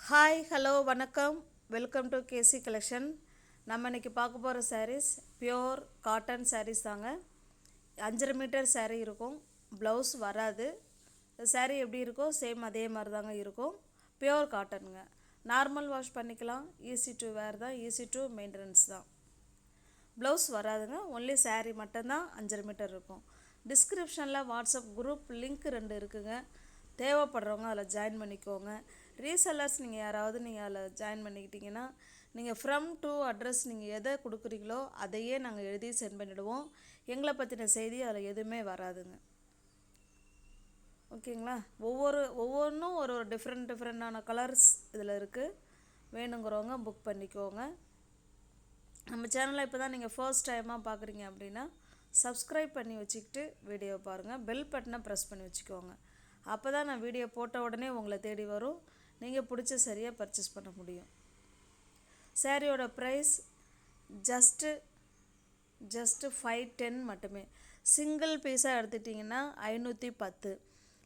Hi hello வணக்கம். Welcome to KC collection. நம்ம இன்றைக்கி பார்க்க போகிற சாரீஸ் பியோர் காட்டன் சாரீஸ் தாங்க. 5.5 மீட்டர் சாரீ இருக்கும். ப்ளவுஸ் வராது. சாரீ எப்படி இருக்கோ சேம் அதே மாதிரி தாங்க இருக்கும். பியோர் காட்டனுங்க. நார்மல் வாஷ் பண்ணிக்கலாம். ஈஸி டு வேர் தான், ஈஸி டு மெயின்டெனன்ஸ் தான். ப்ளவுஸ் வராதுங்க. ஒன்லி சாரீ மட்டும்தான் 5.5 மீட்டர் இருக்கும். டிஸ்கிரிப்ஷனில் வாட்ஸ்அப் குரூப் லிங்க் 2 இருக்குங்க. தேவைப்படுறவங்க அதில் ஜாயின் பண்ணிக்கோங்க. ரீசெல்லர்ஸ் நீங்கள் யாராவது அதில் ஜாயின் பண்ணிக்கிட்டிங்கன்னா நீங்கள் ஃப்ரம் டு அட்ரஸ் நீங்கள் எதை கொடுக்குறீங்களோ அதையே நாங்கள் எழுதி சென்ட் பண்ணிவிடுவோம். எங்களை பற்றின செய்தி அதில் எதுவுமே வராதுங்க. ஓகேங்களா? ஒவ்வொன்றும் ஒரு டிஃப்ரெண்டான கலர்ஸ் இதில் இருக்குது. வேணுங்கிறவங்க புக் பண்ணிக்கோங்க. நம்ம சேனலை இப்போ தான் நீங்கள் ஃபர்ஸ்ட் டைமாக பார்க்குறீங்க அப்படின்னா சப்ஸ்கிரைப் பண்ணி வச்சுக்கிட்டு வீடியோ பாருங்கள். பெல் பட்டனை ப்ரெஸ் பண்ணி வச்சுக்கோங்க. அப்போ தான் நான் வீடியோ போட்ட உடனே உங்களை தேடி வரும். நீங்கள் பிடிச்ச சரியாக பர்ச்சேஸ் பண்ண முடியும். சாரியோட ப்ரைஸ் ஜஸ்ட்டு 510 மட்டுமே. சிங்கிள் பீஸாக எடுத்துட்டிங்கன்னா 510.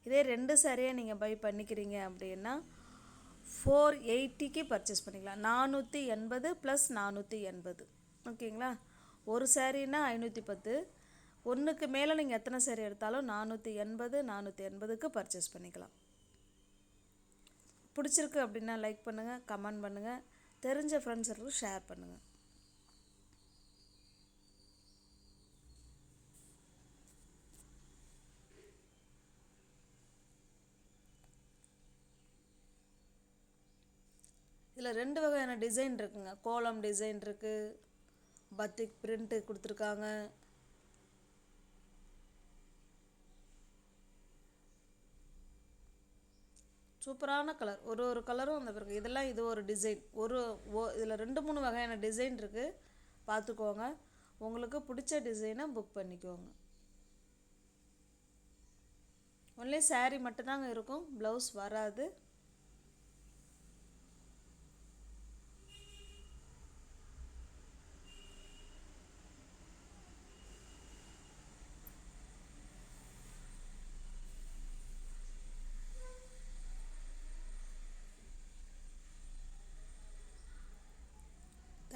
இதே 2 சாரியை நீங்கள் பை பண்ணிக்கிறீங்க அப்படின்னா 480க்கு பர்ச்சேஸ் பண்ணிக்கலாம். 480 + 480. ஓகேங்களா? ஒரு சாரீனா 510. ஒன்றுக்கு மேலே நீங்கள் எத்தனை சாரீ எடுத்தாலும் 480க்கு பர்ச்சேஸ் பண்ணிக்கலாம். பிடிச்சிருக்கு அப்படின்னா லைக் பண்ணுங்கள், கமெண்ட் பண்ணுங்கள், தெரிஞ்ச ஃப்ரெண்ட்ஸுக்கு ஷேர் பண்ணுங்கள். இதில் 2 வகையான டிசைன் இருக்குங்க. கோலம் டிசைன் இருக்குது, பத்திக் பிரிண்ட்டு கொடுத்துருக்காங்க. சூப்பரான கலர். ஒரு கலரும் அந்த பிறகு இதெல்லாம் இது ஒரு டிசைன். இதில் 2-3 வகையான டிசைன் இருக்குது. பார்த்துக்கோங்க. உங்களுக்கு பிடிச்ச டிசைனை புக் பண்ணிக்கோங்க. ஒன்லி சாரீ மட்டும்தாங்க இருக்கும். ப்ளவுஸ் வராது.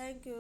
Thank you.